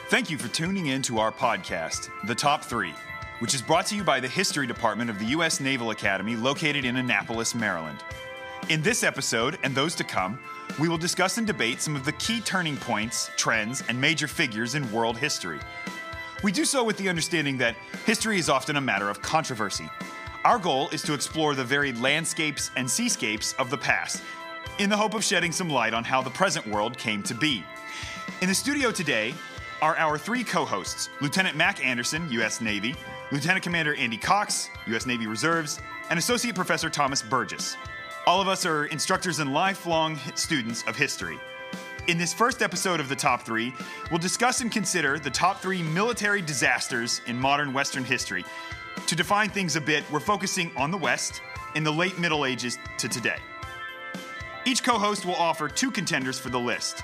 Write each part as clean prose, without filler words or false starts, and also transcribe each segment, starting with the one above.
Thank you for tuning in to our podcast, The Top 3, which is brought to you by the History Department of the U.S. Naval Academy located in Annapolis, Maryland. In this episode, and those to come, we will discuss and debate some of the key turning points, trends, and major figures in world history. We do so with the understanding that history is often a matter of controversy. Our goal is to explore the varied landscapes and seascapes of the past, in the hope of shedding some light on how the present world came to be. In the studio today are our three co-hosts, Lieutenant Mac Anderson, U.S. Navy, Lieutenant Commander Andy Cox, U.S. Navy Reserves, and Associate Professor Thomas Burgess. All of us are instructors and lifelong students of history. In this first episode of The Top 3, we'll discuss and consider the top 3 military disasters in modern Western history. To define things a bit, we're focusing on the West in the late Middle Ages to today. Each co-host will offer 2 contenders for the list.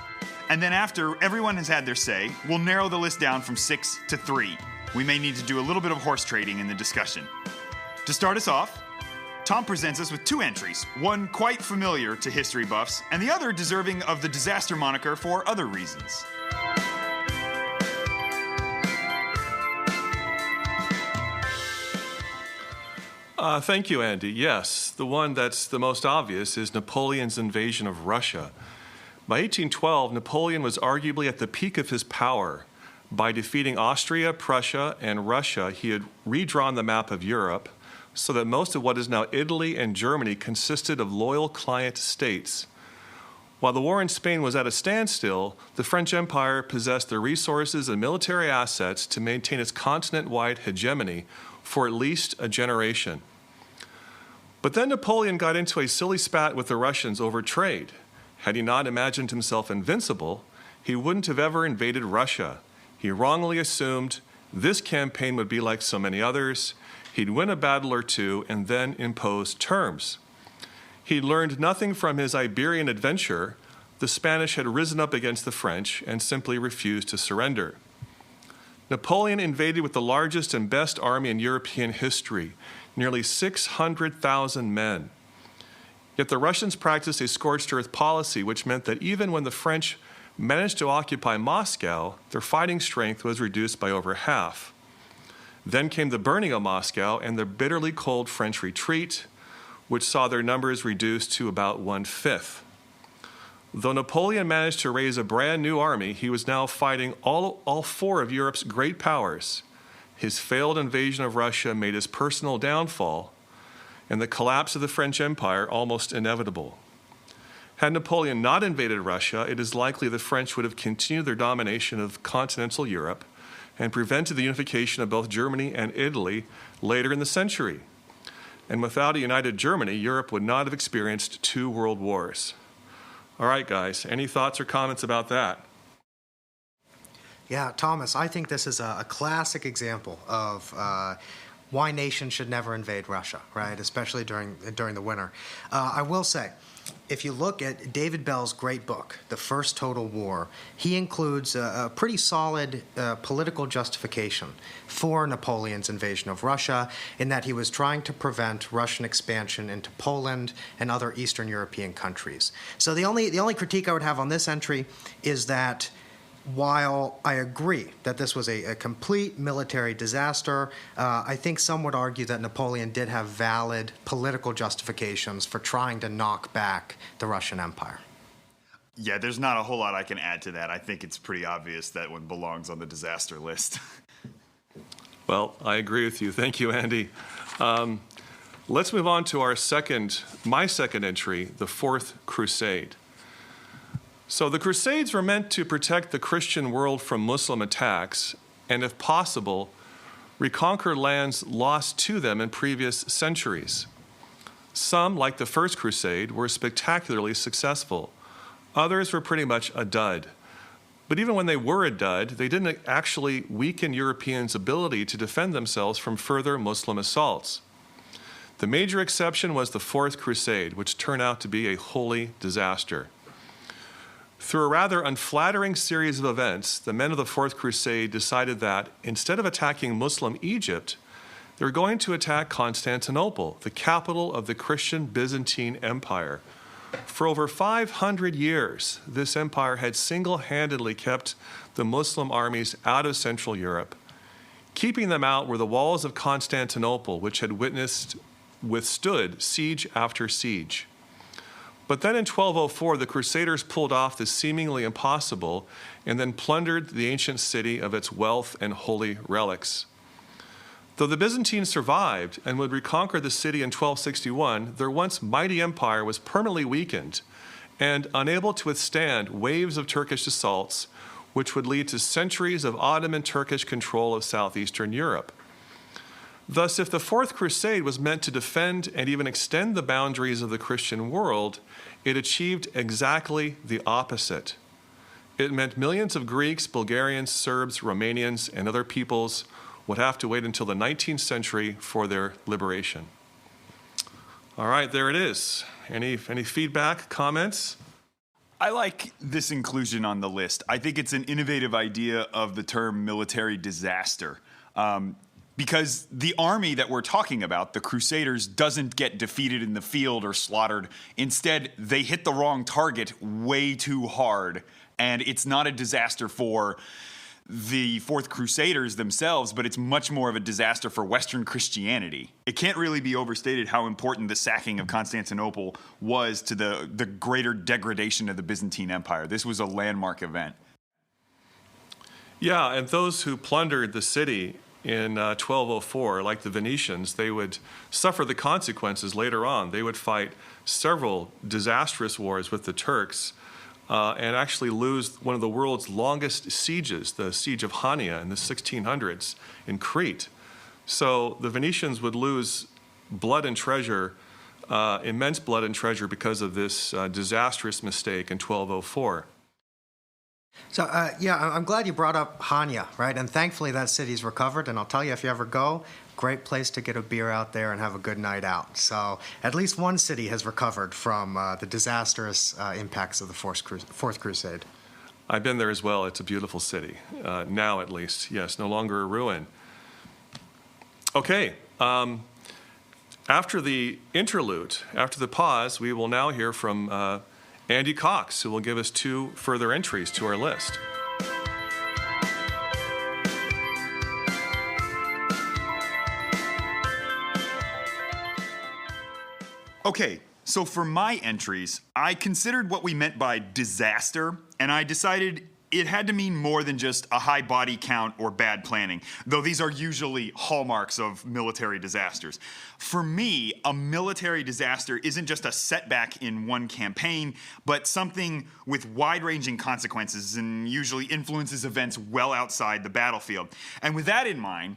And then after everyone has had their say, we'll narrow the list down from 6 to 3. We may need to do a little bit of horse trading in the discussion. To start us off, Tom presents us with 2 entries, one quite familiar to history buffs, and the other deserving of the disaster moniker for other reasons. Thank you, Andy. Yes, the one that's the most obvious is Napoleon's invasion of Russia. By 1812, Napoleon was arguably at the peak of his power. By defeating Austria, Prussia, and Russia, he had redrawn the map of Europe so that most of what is now Italy and Germany consisted of loyal client states. While the war in Spain was at a standstill, the French Empire possessed the resources and military assets to maintain its continent-wide hegemony for at least a generation. But then Napoleon got into a silly spat with the Russians over trade. Had he not imagined himself invincible, he wouldn't have ever invaded Russia. He wrongly assumed this campaign would be like so many others. He'd win a battle or two and then impose terms. He'd learned nothing from his Iberian adventure. The Spanish had risen up against the French and simply refused to surrender. Napoleon invaded with the largest and best army in European history, nearly 600,000 men. Yet the Russians practiced a scorched earth policy, which meant that even when the French managed to occupy Moscow, their fighting strength was reduced by over half. Then came the burning of Moscow and the bitterly cold French retreat, which saw their numbers reduced to about 1/5. Though Napoleon managed to raise a brand new army, he was now fighting all 4 of Europe's great powers. His failed invasion of Russia made his personal downfall and the collapse of the French Empire almost inevitable. Had Napoleon not invaded Russia, it is likely the French would have continued their domination of continental Europe and prevented the unification of both Germany and Italy later in the century. And without a united Germany, Europe would not have experienced 2 world wars. All right, guys, any thoughts or comments about that? Yeah, Thomas, I think this is a classic example of why nations should never invade Russia, right? Especially during the winter. I will say, if you look at David Bell's great book, The First Total War, he includes a pretty solid political justification for Napoleon's invasion of Russia, in that he was trying to prevent Russian expansion into Poland and other Eastern European countries. So the only critique I would have on this entry is that while I agree that this was a complete military disaster, I think some would argue that Napoleon did have valid political justifications for trying to knock back the Russian Empire. Yeah, there's not a whole lot I can add to that. I think it's pretty obvious that one belongs on the disaster list. Well, I agree with you. Thank you, Andy. Let's move on to my second entry, the Fourth Crusade. So the Crusades were meant to protect the Christian world from Muslim attacks and, if possible, reconquer lands lost to them in previous centuries. Some, like the First Crusade, were spectacularly successful. Others were pretty much a dud. But even when they were a dud, they didn't actually weaken Europeans' ability to defend themselves from further Muslim assaults. The major exception was the Fourth Crusade, which turned out to be a holy disaster. Through a rather unflattering series of events, the men of the Fourth Crusade decided that instead of attacking Muslim Egypt, they were going to attack Constantinople, the capital of the Christian Byzantine Empire, For over 500 years, this empire had single-handedly kept the Muslim armies out of Central Europe. Keeping them out were the walls of Constantinople, which had withstood siege after siege. But then in 1204, the Crusaders pulled off the seemingly impossible and then plundered the ancient city of its wealth and holy relics. Though the Byzantines survived and would reconquer the city in 1261, their once mighty empire was permanently weakened and unable to withstand waves of Turkish assaults, which would lead to centuries of Ottoman Turkish control of southeastern Europe. Thus, if the Fourth Crusade was meant to defend and even extend the boundaries of the Christian world, it achieved exactly the opposite. It meant millions of Greeks, Bulgarians, Serbs, Romanians, and other peoples would have to wait until the 19th century for their liberation. All right, there it is. Any feedback, comments? I like this inclusion on the list. I think it's an innovative idea of the term military disaster. Because the army that we're talking about, the Crusaders, doesn't get defeated in the field or slaughtered. Instead, they hit the wrong target way too hard. And it's not a disaster for the Fourth Crusaders themselves, but it's much more of a disaster for Western Christianity. It can't really be overstated how important the sacking of Constantinople was to the greater degradation of the Byzantine Empire. This was a landmark event. Yeah, and those who plundered the city in 1204, like the Venetians, they would suffer the consequences later on. They would fight several disastrous wars with the Turks and actually lose one of the world's longest sieges, the Siege of Hania in the 1600s in Crete. So the Venetians would lose blood and treasure, immense blood and treasure because of this disastrous mistake in 1204. So, I'm glad you brought up Hania, right? And thankfully that city's recovered. And I'll tell you, if you ever go, great place to get a beer out there and have a good night out. So at least one city has recovered from the disastrous impacts of the Fourth Crusade. I've been there as well. It's a beautiful city, now at least. Yes, no longer a ruin. Okay, after the interlude, after the pause, we will now hear from Andy Cox, who will give us 2 further entries to our list. Okay, so for my entries, I considered what we meant by disaster, and I decided it had to mean more than just a high body count or bad planning, though these are usually hallmarks of military disasters. For me, a military disaster isn't just a setback in one campaign, but something with wide-ranging consequences and usually influences events well outside the battlefield. And with that in mind,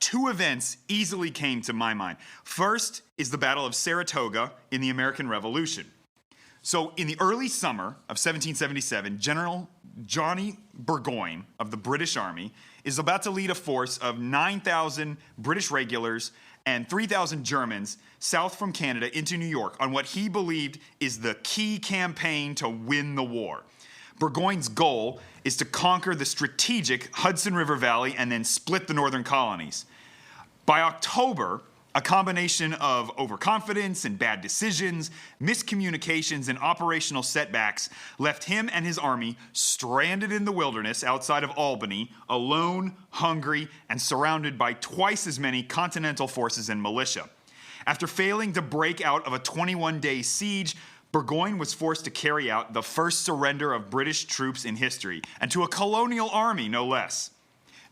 2 events easily came to my mind. First is the Battle of Saratoga in the American Revolution. So in the early summer of 1777, General Johnny Burgoyne of the British Army is about to lead a force of 9,000 British regulars and 3,000 Germans south from Canada into New York on what he believed is the key campaign to win the war. Burgoyne's goal is to conquer the strategic Hudson River Valley and then split the northern colonies. By October, a combination of overconfidence and bad decisions, miscommunications, and operational setbacks left him and his army stranded in the wilderness outside of Albany, alone, hungry, and surrounded by twice as many Continental forces and militia. After failing to break out of a 21-day siege, Burgoyne was forced to carry out the first surrender of British troops in history, and to a colonial army, no less.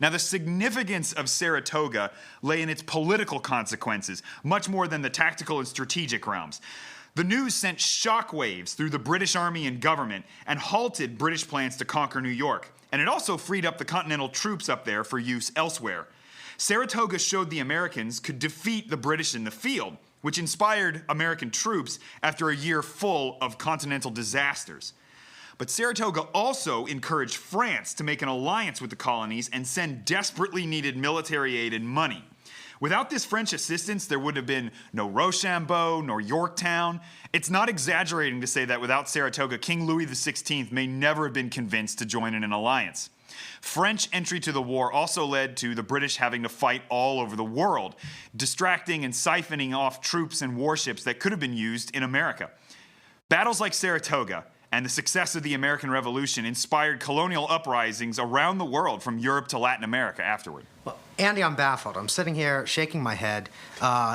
Now, the significance of Saratoga lay in its political consequences, much more than the tactical and strategic realms. The news sent shockwaves through the British Army and government and halted British plans to conquer New York. And it also freed up the Continental troops up there for use elsewhere. Saratoga showed the Americans could defeat the British in the field, which inspired American troops after a year full of continental disasters. But Saratoga also encouraged France to make an alliance with the colonies and send desperately needed military aid and money. Without this French assistance, there would have been no Rochambeau nor Yorktown. It's not exaggerating to say that without Saratoga, King Louis XVI may never have been convinced to join in an alliance. French entry to the war also led to the British having to fight all over the world, distracting and siphoning off troops and warships that could have been used in America. Battles like Saratoga and the success of the American Revolution inspired colonial uprisings around the world, from Europe to Latin America afterward. Well, Andy, I'm baffled. I'm sitting here shaking my head.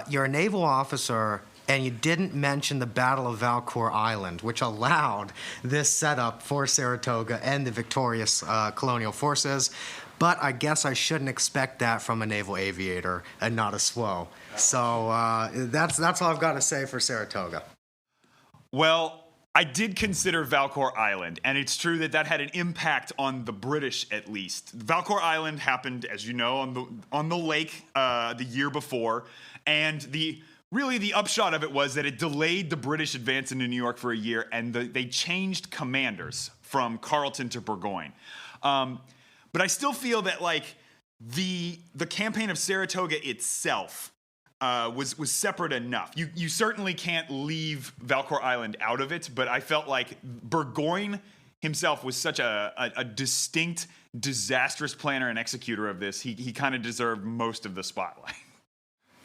You're a naval officer, and you didn't mention the Battle of Valcour Island, which allowed this setup for Saratoga and the victorious colonial forces. But I guess I shouldn't expect that from a naval aviator and not a SWO. So that's all I've got to say for Saratoga. Well, I did consider Valcour Island, and it's true that that had an impact on the British, at least. Valcour Island happened, as you know, on the lake the year before, and the upshot of it was that it delayed the British advance into New York for a year, and they changed commanders from Carleton to Burgoyne. But I still feel that the campaign of Saratoga itself was separate enough. You certainly can't leave Valcour Island out of it, but I felt like Burgoyne himself was such a distinct, disastrous planner and executor of this. He kind of deserved most of the spotlight.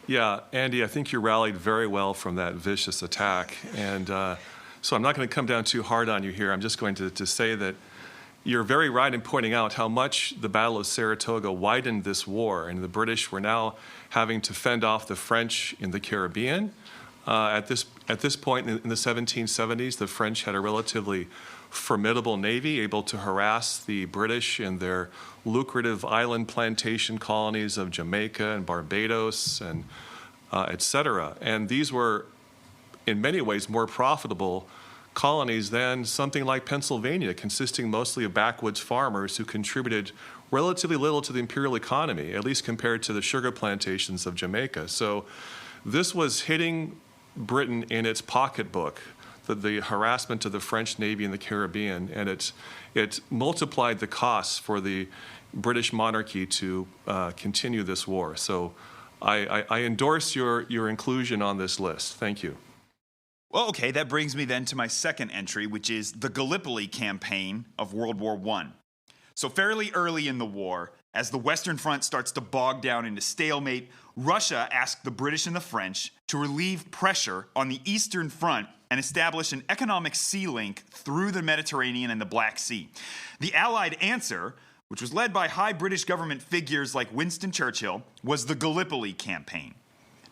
Yeah, Andy, I think you rallied very well from that vicious attack. And so I'm not going to come down too hard on you here. I'm just going to say that you're very right in pointing out how much the Battle of Saratoga widened this war, and the British were now having to fend off the French in the Caribbean. At this point in the 1770s, the French had a relatively formidable navy, able to harass the British in their lucrative island plantation colonies of Jamaica and Barbados and et cetera. And these were, in many ways, more profitable colonies than something like Pennsylvania, consisting mostly of backwoods farmers who contributed relatively little to the imperial economy, at least compared to the sugar plantations of Jamaica. So this was hitting Britain in its pocketbook, the harassment of the French Navy in the Caribbean, and it multiplied the costs for the British monarchy to continue this war. So I endorse your inclusion on this list. Thank you. Well, okay, that brings me then to my second entry, which is the Gallipoli campaign of World War I. So fairly early in the war, as the Western Front starts to bog down into stalemate, Russia asked the British and the French to relieve pressure on the Eastern Front and establish an economic sea link through the Mediterranean and the Black Sea. The Allied answer, which was led by high British government figures like Winston Churchill, was the Gallipoli campaign.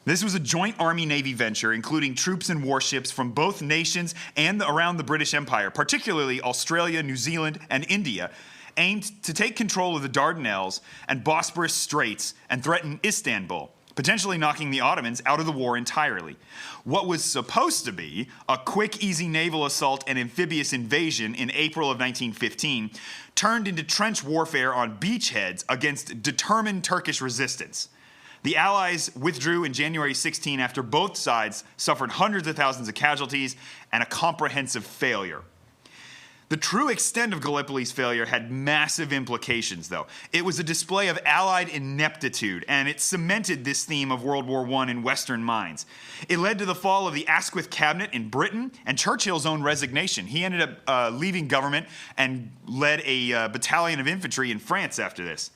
This was a joint Army-Navy venture, including troops and warships from both nations and around the British Empire, particularly Australia, New Zealand, and India, aimed to take control of the Dardanelles and Bosporus Straits and threaten Istanbul, potentially knocking the Ottomans out of the war entirely. What was supposed to be a quick, easy naval assault and amphibious invasion in April of 1915 turned into trench warfare on beachheads against determined Turkish resistance. The Allies withdrew in January 16 after both sides suffered hundreds of thousands of casualties and a comprehensive failure. The true extent of Gallipoli's failure had massive implications, though. It was a display of Allied ineptitude, and it cemented this theme of World War I in Western minds. It led to the fall of the Asquith cabinet in Britain and Churchill's own resignation. He ended up leaving government and led a battalion of infantry in France after this.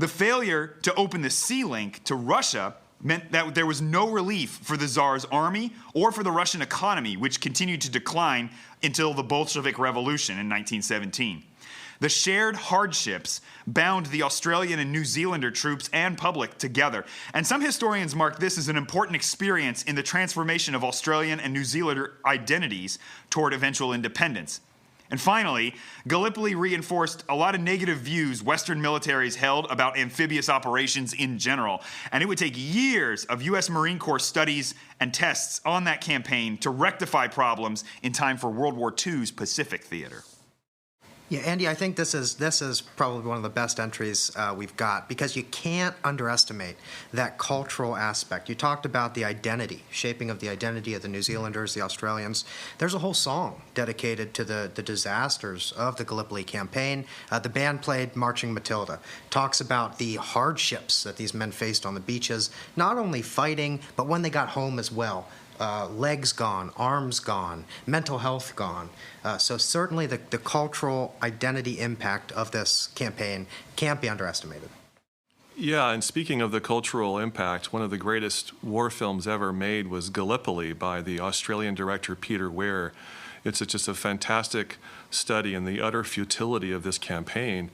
The failure to open the sea link to Russia meant that there was no relief for the Tsar's army or for the Russian economy, which continued to decline until the Bolshevik Revolution in 1917. The shared hardships bound the Australian and New Zealander troops and public together, and some historians mark this as an important experience in the transformation of Australian and New Zealander identities toward eventual independence. And finally, Gallipoli reinforced a lot of negative views Western militaries held about amphibious operations in general, and it would take years of U.S. Marine Corps studies and tests on that campaign to rectify problems in time for World War II's Pacific Theater. Yeah, Andy, I think this is probably one of the best entries we've got, because you can't underestimate that cultural aspect. You talked about the identity, shaping of the identity of the New Zealanders, the Australians. There's a whole song dedicated to the disasters of the Gallipoli campaign. The band played Marching Matilda. Talks about the hardships that these men faced on the beaches, not only fighting, but when they got home as well. Legs gone, arms gone, mental health gone. So certainly the cultural identity impact of this campaign can't be underestimated. Yeah, and speaking of the cultural impact, one of the greatest war films ever made was Gallipoli by the Australian director Peter Weir. It's just a fantastic study in the utter futility of this campaign.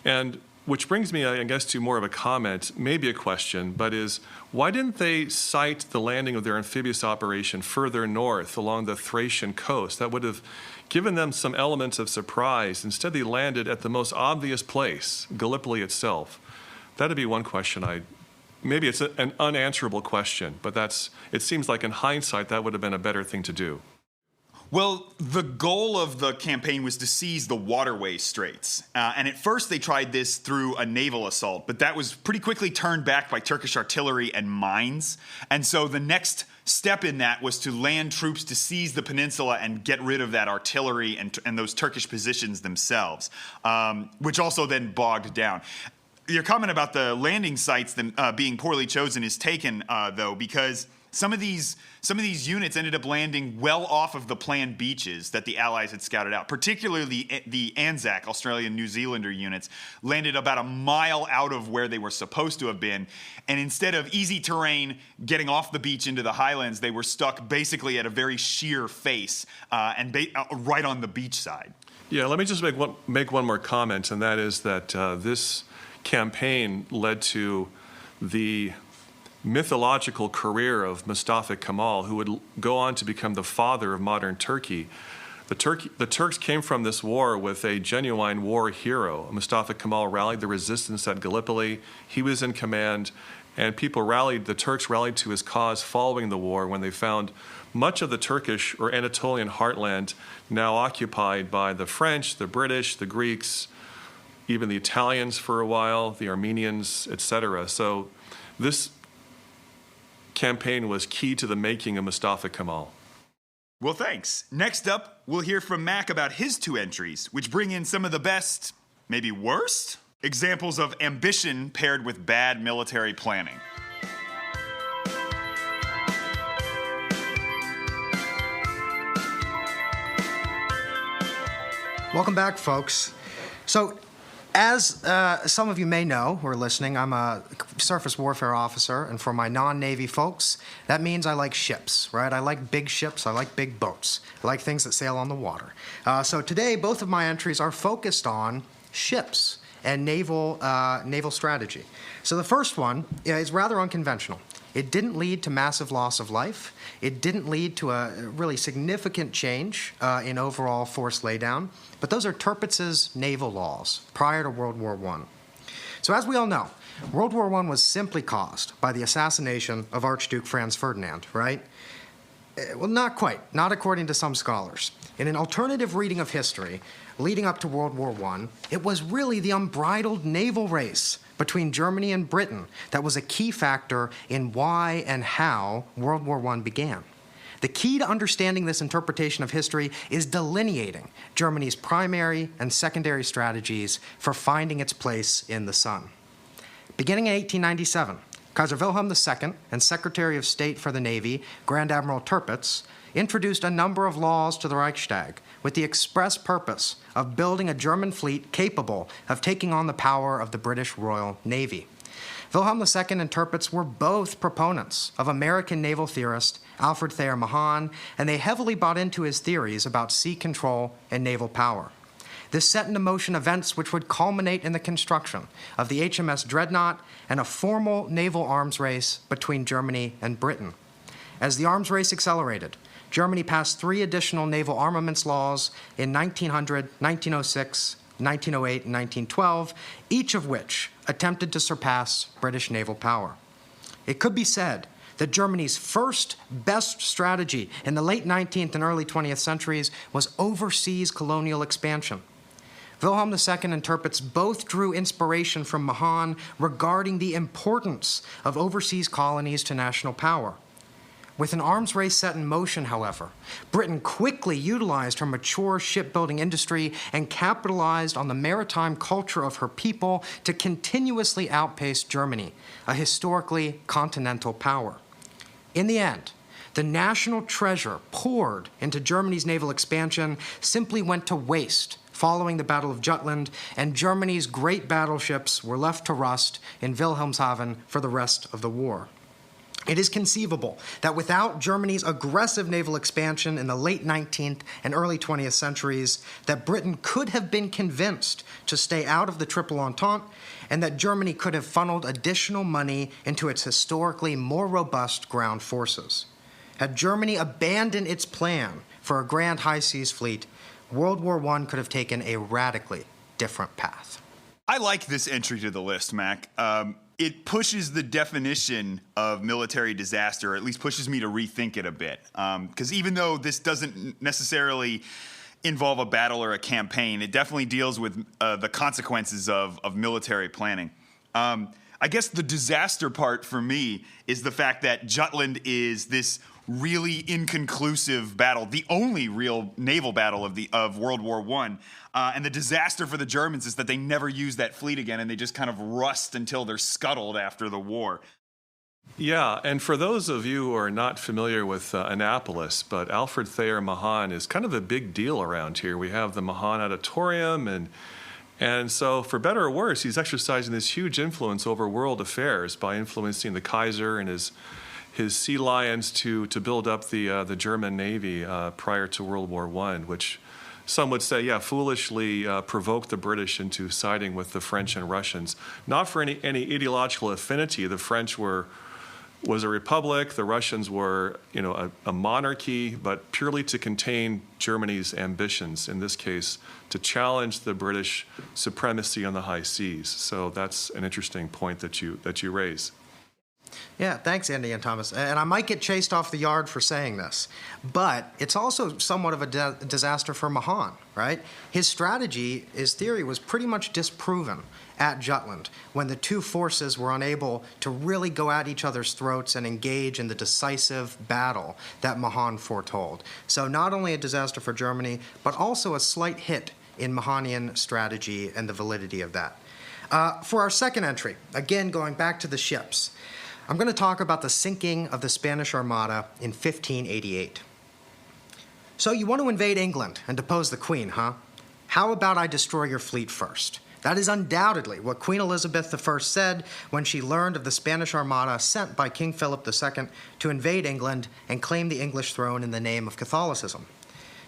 And which brings me, I guess, to more of a comment, maybe a question, but is why didn't they site the landing of their amphibious operation further north along the Thracian coast? That would have given them some elements of surprise. Instead, they landed at the most obvious place, Gallipoli itself. That'd be one question maybe it's an unanswerable question, but it seems like in hindsight that would have been a better thing to do. Well, the goal of the campaign was to seize the waterway straits. And at first they tried this through a naval assault, but that was pretty quickly turned back by Turkish artillery and mines. And so the next step in that was to land troops to seize the peninsula and get rid of that artillery and those Turkish positions themselves, which also then bogged down. Your comment about the landing sites being poorly chosen is taken, though, because some of these units ended up landing well off of the planned beaches that the Allies had scouted out. Particularly the Anzac, Australian New Zealander units, landed about a mile out of where they were supposed to have been. And instead of easy terrain getting off the beach into the highlands, they were stuck basically at a very sheer face and right on the beach side. Yeah, let me just make one more comment, and that is that this campaign led to the mythological career of Mustafa Kemal, who would go on to become the father of modern Turkey. The Turks came from this war with a genuine war hero. Mustafa Kemal rallied the resistance at Gallipoli. He was in command, and the Turks rallied to his cause following the war when they found much of the Turkish or Anatolian heartland now occupied by the French, the British, the Greeks, even the Italians for a while, the Armenians, etc. So this campaign was key to the making of Mustafa Kemal. Well, thanks. Next up, we'll hear from Mac about his two entries, which bring in some of the best, maybe worst, examples of ambition paired with bad military planning. Welcome back, folks. So, as some of you may know who are listening, I'm a surface warfare officer, and for my non-Navy folks, that means I like ships, right? I like big ships, I like big boats, I like things that sail on the water. So today, both of my entries are focused on ships and naval strategy. So the first one is rather unconventional. It didn't lead to massive loss of life. It didn't lead to a really significant change in overall force laydown. But those are Tirpitz's naval laws prior to World War I. So as we all know, World War I was simply caused by the assassination of Archduke Franz Ferdinand, right? Well, not quite, not according to some scholars. In an alternative reading of history leading up to World War I, it was really the unbridled naval race between Germany and Britain that was a key factor in why and how World War I began. The key to understanding this interpretation of history is delineating Germany's primary and secondary strategies for finding its place in the sun. Beginning in 1897, Kaiser Wilhelm II and Secretary of State for the Navy, Grand Admiral Tirpitz, introduced a number of laws to the Reichstag with the express purpose of building a German fleet capable of taking on the power of the British Royal Navy. Wilhelm II and Tirpitz were both proponents of American naval theorist Alfred Thayer Mahan, and they heavily bought into his theories about sea control and naval power. This set into motion events which would culminate in the construction of the HMS Dreadnought and a formal naval arms race between Germany and Britain. As the arms race accelerated, Germany passed 3 additional naval armaments laws in 1900, 1906, 1908, and 1912, each of which attempted to surpass British naval power. It could be said that Germany's first best strategy in the late 19th and early 20th centuries was overseas colonial expansion. Wilhelm II and Tirpitz both drew inspiration from Mahan regarding the importance of overseas colonies to national power. With an arms race set in motion, however, Britain quickly utilized her mature shipbuilding industry and capitalized on the maritime culture of her people to continuously outpace Germany, a historically continental power. In the end, the national treasure poured into Germany's naval expansion simply went to waste following the Battle of Jutland, and Germany's great battleships were left to rust in Wilhelmshaven for the rest of the war. It is conceivable that without Germany's aggressive naval expansion in the late 19th and early 20th centuries, that Britain could have been convinced to stay out of the Triple Entente, and that Germany could have funneled additional money into its historically more robust ground forces. Had Germany abandoned its plan for a grand high seas fleet, World War I could have taken a radically different path. I like this entry to the list, Mac. It pushes the definition of military disaster, or at least pushes me to rethink it a bit. Because even though this doesn't necessarily involve a battle or a campaign, it definitely deals with the consequences of military planning. I guess the disaster part for me is the fact that Jutland is this really inconclusive battle, the only real naval battle of World War I. And the disaster for the Germans is that they never use that fleet again, and they just kind of rust until they're scuttled after the war. Yeah, and for those of you who are not familiar with Annapolis, but Alfred Thayer Mahan is kind of a big deal around here. We have the Mahan Auditorium, and so for better or worse, he's exercising this huge influence over world affairs by influencing the Kaiser and his sea lions to build up the German Navy prior to World War I, which some would say, foolishly provoked the British into siding with the French and Russians. Not for any ideological affinity. The French was a republic, the Russians were a monarchy, but purely to contain Germany's ambitions, in this case, to challenge the British supremacy on the high seas. So that's an interesting point that you raise. Yeah, thanks, Andy and Thomas. And I might get chased off the yard for saying this, but it's also somewhat of a disaster for Mahan, right? His strategy, his theory was pretty much disproven at Jutland when the two forces were unable to really go at each other's throats and engage in the decisive battle that Mahan foretold. So not only a disaster for Germany, but also a slight hit in Mahanian strategy and the validity of that. For our second entry, again going back to the ships, I'm going to talk about the sinking of the Spanish Armada in 1588. So you want to invade England and depose the Queen, huh? How about I destroy your fleet first? That is undoubtedly what Queen Elizabeth I said when she learned of the Spanish Armada sent by King Philip II to invade England and claim the English throne in the name of Catholicism.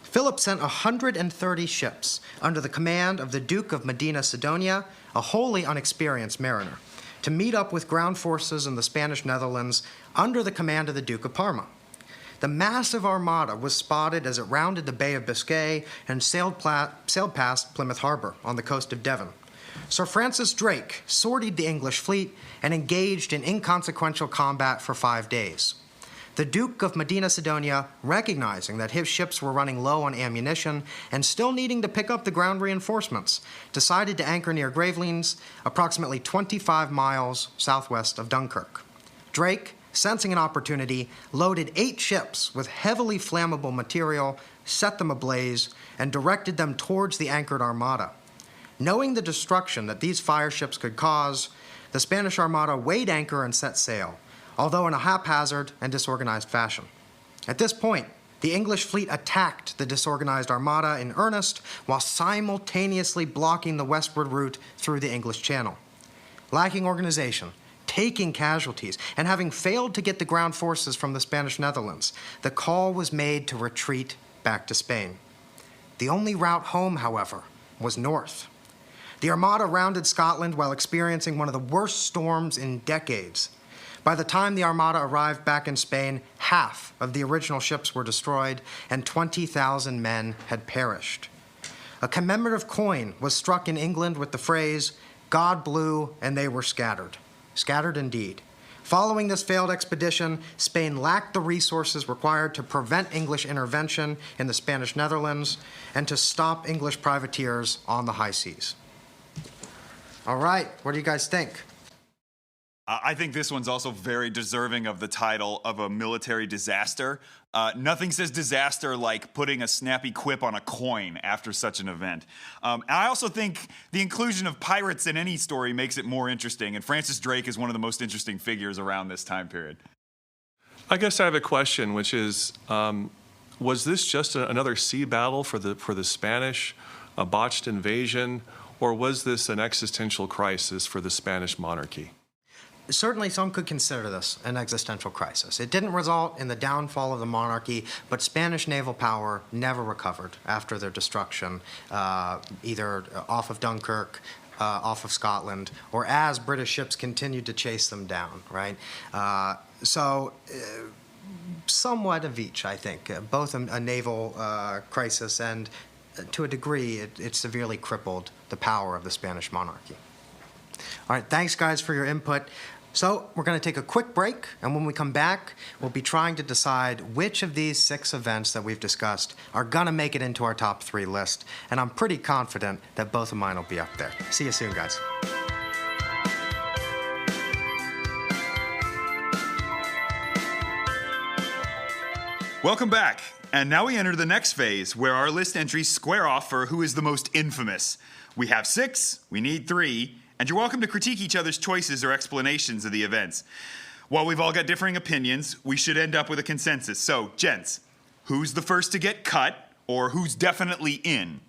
Philip sent 130 ships under the command of the Duke of Medina Sidonia, a wholly unexperienced mariner, to meet up with ground forces in the Spanish Netherlands under the command of the Duke of Parma. The massive armada was spotted as it rounded the Bay of Biscay and sailed past Plymouth Harbor on the coast of Devon. Sir Francis Drake sortied the English fleet and engaged in inconsequential combat for 5 days. The Duke of Medina Sidonia, recognizing that his ships were running low on ammunition and still needing to pick up the ground reinforcements, decided to anchor near Gravelines, approximately 25 miles southwest of Dunkirk. Drake, sensing an opportunity, loaded 8 ships with heavily flammable material, set them ablaze, and directed them towards the anchored armada. Knowing the destruction that these fire ships could cause, the Spanish Armada weighed anchor and set sail, although in a haphazard and disorganized fashion. At this point, the English fleet attacked the disorganized armada in earnest while simultaneously blocking the westward route through the English Channel. Lacking organization, taking casualties, and having failed to get the ground forces from the Spanish Netherlands, the call was made to retreat back to Spain. The only route home, however, was north. The armada rounded Scotland while experiencing one of the worst storms in decades. By the time the armada arrived back in Spain, half of the original ships were destroyed and 20,000 men had perished. A commemorative coin was struck in England with the phrase, "God blew and they were scattered." Scattered indeed. Following this failed expedition, Spain lacked the resources required to prevent English intervention in the Spanish Netherlands and to stop English privateers on the high seas. All right, what do you guys think? I think this one's also very deserving of the title of a military disaster. Nothing says disaster like putting a snappy quip on a coin after such an event. And I also think the inclusion of pirates in any story makes it more interesting, and Francis Drake is one of the most interesting figures around this time period. I guess I have a question, which is, was this just another sea battle for the Spanish, a botched invasion, or was this an existential crisis for the Spanish monarchy? certainly some could consider this an existential crisis. It didn't result in the downfall of the monarchy, but Spanish naval power never recovered after their destruction, either off of Dunkirk, off of Scotland, or as British ships continued to chase them down, right? Somewhat of each, I think, both a naval crisis and, to a degree, it severely crippled the power of the Spanish monarchy. All right, thanks, guys, for your input. So we're going to take a quick break, and when we come back, we'll be trying to decide which of these 6 events that we've discussed are going to make it into our top 3 list, and I'm pretty confident that both of mine will be up there. See you soon, guys. Welcome back. And now we enter the next phase, where our list entries square off for who is the most infamous. We have 6, we need 3, and you're welcome to critique each other's choices or explanations of the events. While we've all got differing opinions, we should end up with a consensus. So, gents, who's the first to get cut, or who's definitely in?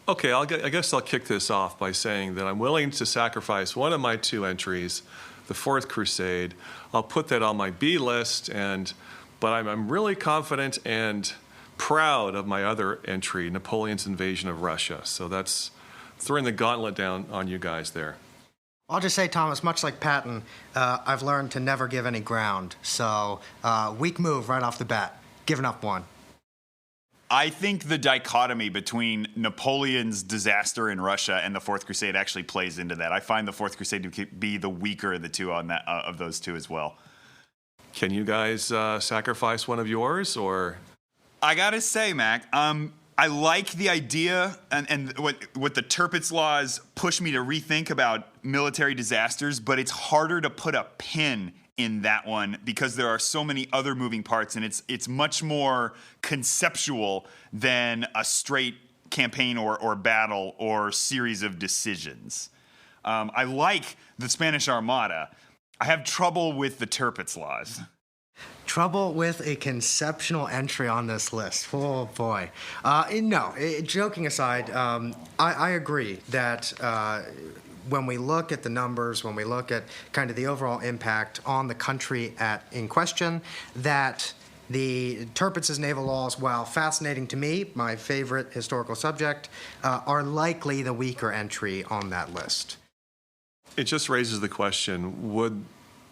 Okay, I guess I'll kick this off by saying that I'm willing to sacrifice one of my 2 entries, the Fourth Crusade. I'll put that on my B list, but I'm really confident and proud of my other entry, Napoleon's invasion of Russia. So that's throwing the gauntlet down on you guys there. I'll just say, Thomas, much like Patton, I've learned to never give any ground. So, weak move right off the bat, giving up 1. I think the dichotomy between Napoleon's disaster in Russia and the Fourth Crusade actually plays into that. I find the Fourth Crusade to be the weaker of the 2 on that of those 2 as well. Can you guys sacrifice one of yours, or? I gotta say, Mac, I like the idea and what the Tirpitz laws push me to rethink about military disasters, but it's harder to put a pin in that one because there are so many other moving parts, and it's much more conceptual than a straight campaign or battle or series of decisions. I like the Spanish Armada. I have trouble with the Tirpitz laws. Trouble with a conceptual entry on this list. Oh, boy. Joking aside, I agree that when we look at the numbers, when we look at kind of the overall impact on the country in question, that the Tirpitz's naval laws, while fascinating to me, my favorite historical subject, are likely the weaker entry on that list. It just raises the question, would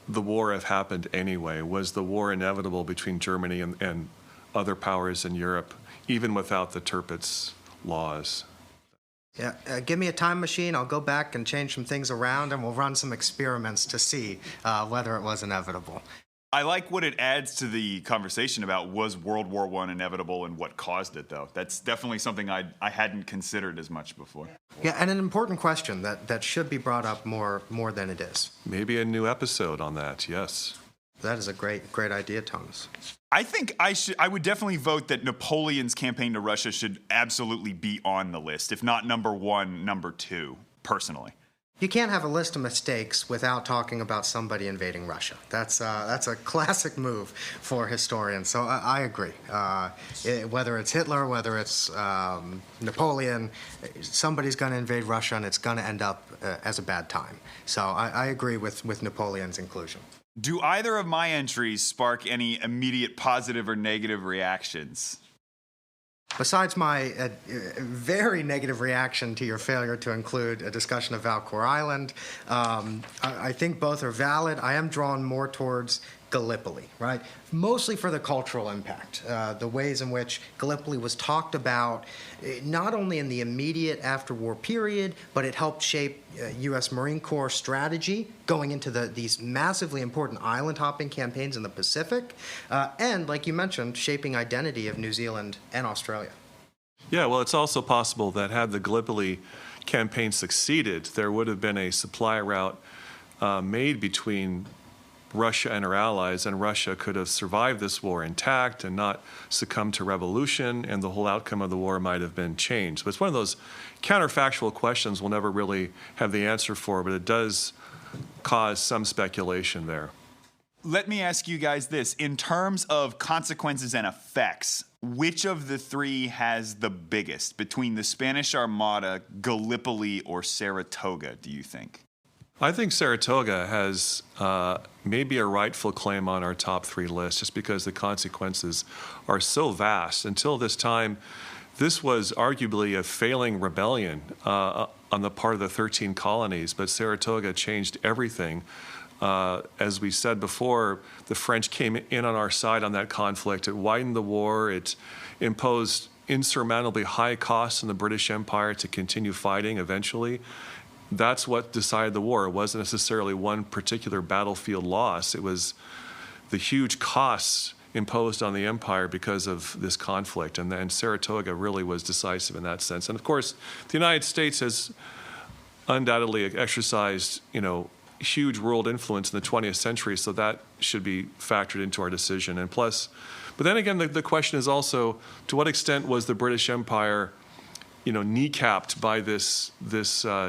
the war have happened anyway? Was the war inevitable between Germany and other powers in Europe, even without the Tirpitz laws? Yeah, give me a time machine. I'll go back and change some things around, and we'll run some experiments to see whether it was inevitable. I like what it adds to the conversation about was World War I inevitable and what caused it, though. That's definitely something I hadn't considered as much before. Yeah, and an important question that should be brought up more than it is. Maybe a new episode on that, yes. That is a great idea, Thomas. I think I would definitely vote that Napoleon's campaign to Russia should absolutely be on the list, if not number 1, number 2, personally. You can't have a list of mistakes without talking about somebody invading Russia. That's a classic move for historians. So I agree. Whether it's Hitler, whether it's Napoleon, somebody's going to invade Russia, and it's going to end up as a bad time. So I agree with Napoleon's inclusion. Do either of my entries spark any immediate positive or negative reactions? Besides my very negative reaction to your failure to include a discussion of Valcour Island, I think both are valid. I am drawn more towards Gallipoli, right? Mostly for the cultural impact, the ways in which Gallipoli was talked about, not only in the immediate after-war period, but it helped shape U.S. Marine Corps strategy going into these massively important island-hopping campaigns in the Pacific, and, like you mentioned, shaping identity of New Zealand and Australia. Yeah, well, it's also possible that had the Gallipoli campaign succeeded, there would have been a supply route made between Russia and her allies, and Russia could have survived this war intact and not succumbed to revolution, and the whole outcome of the war might have been changed. But it's one of those counterfactual questions we'll never really have the answer for, but it does cause some speculation there. Let me ask you guys this. In terms of consequences and effects, which of the 3 has the biggest between the Spanish Armada, Gallipoli, or Saratoga, do you think? I think Saratoga has maybe a rightful claim on our top 3 list just because the consequences are so vast. Until this time, this was arguably a failing rebellion on the part of the 13 colonies, but Saratoga changed everything. As we said before, the French came in on our side on that conflict. It widened the war. It imposed insurmountably high costs on the British Empire to continue fighting eventually. That's what decided the war. It wasn't necessarily one particular battlefield loss. It was the huge costs imposed on the empire because of this conflict. And then Saratoga really was decisive in that sense. And of course, the United States has undoubtedly exercised, huge world influence in the 20th century, so that should be factored into our decision. And plus, but then again, the question is also, to what extent was the British Empire kneecapped by this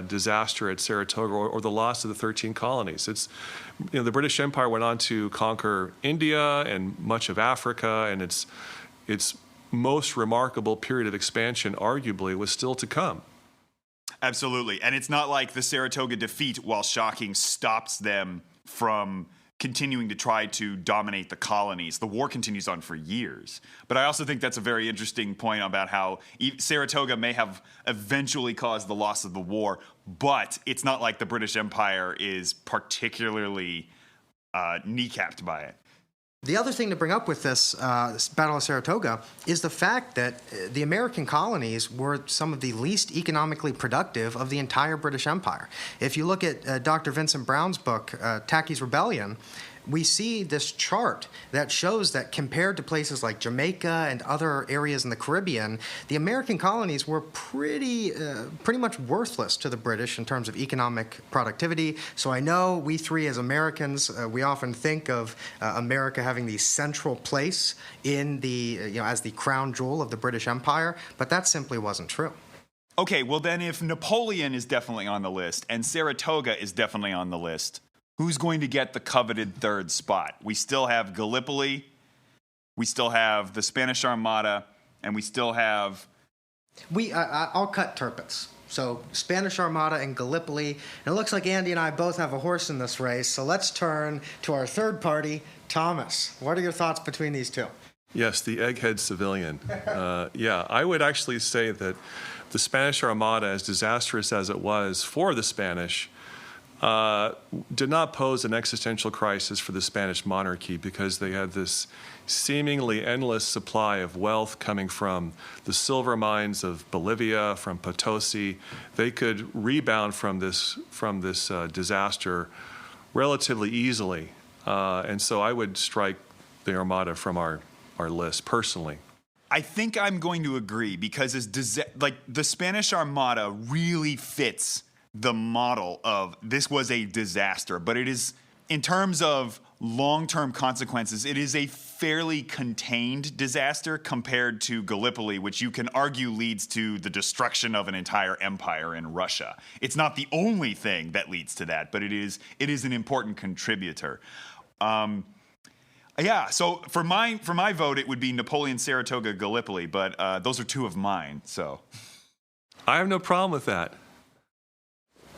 disaster at Saratoga or the loss of the 13 colonies? It's, the British Empire went on to conquer India and much of Africa, and its most remarkable period of expansion, arguably, was still to come. Absolutely. And it's not like the Saratoga defeat, while shocking, stops them from continuing to try to dominate the colonies. The war continues on for years. But I also think that's a very interesting point about how Saratoga may have eventually caused the loss of the war, but it's not like the British Empire is particularly kneecapped by it. The other thing to bring up with this Battle of Saratoga is the fact that the American colonies were some of the least economically productive of the entire British Empire. If you look at Dr. Vincent Brown's book, Tacky's Rebellion, we see this chart that shows that compared to places like Jamaica and other areas in the Caribbean, the American colonies were pretty much worthless to the British in terms of economic productivity. So I know we three as Americans, we often think of America having the central place in the, as the crown jewel of the British Empire, but that simply wasn't true. Okay, well then if Napoleon is definitely on the list and Saratoga is definitely on the list, who's going to get the coveted third spot? We still have Gallipoli, we still have the Spanish Armada, and we still have... I'll cut Tirpitz. So Spanish Armada and Gallipoli. And it looks like Andy and I both have a horse in this race, so let's turn to our third party, Thomas. What are your thoughts between these two? Yes, the egghead civilian. I would actually say that the Spanish Armada, as disastrous as it was for the Spanish, did not pose an existential crisis for the Spanish monarchy because they had this seemingly endless supply of wealth coming from the silver mines of Bolivia, from Potosi. They could rebound from this disaster relatively easily. And so I would strike the Armada from our list personally. I think I'm going to agree because the Spanish Armada really fits the model of this was a disaster, but it is, in terms of long-term consequences, it is a fairly contained disaster compared to Gallipoli, which you can argue leads to the destruction of an entire empire in Russia. It's not the only thing that leads to that, but it is an important contributor. So for my vote, it would be Napoleon, Saratoga, Gallipoli, but those are two of mine, so. I have no problem with that.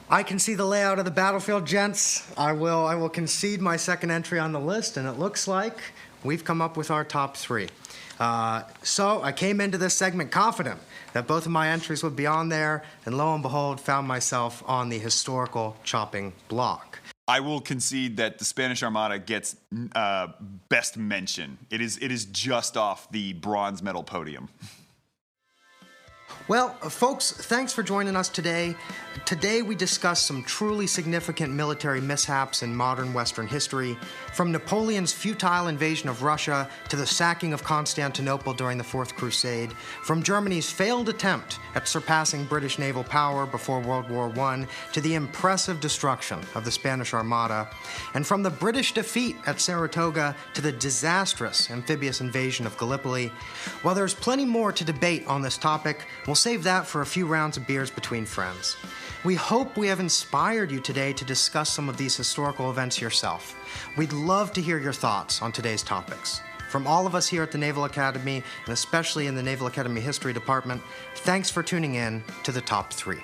I can see the layout of the battlefield, gents. I will concede my second entry on the list, and it looks like we've come up with our top three. So I came into this segment confident that both of my entries would be on there, and lo and behold, found myself on the historical chopping block. I will concede that the Spanish Armada gets best mention. It is just off the bronze medal podium. Well, folks, thanks for joining us today. Today we discussed some truly significant military mishaps in modern Western history, from Napoleon's futile invasion of Russia to the sacking of Constantinople during the Fourth Crusade, from Germany's failed attempt at surpassing British naval power before World War I to the impressive destruction of the Spanish Armada, and from the British defeat at Saratoga to the disastrous amphibious invasion of Gallipoli. While there's plenty more to debate on this topic, we'll save that for a few rounds of beers between friends. We hope we have inspired you today to discuss some of these historical events yourself. We'd love to hear your thoughts on today's topics. From all of us here at the Naval Academy, and especially in the Naval Academy History Department, thanks for tuning in to the Top 3.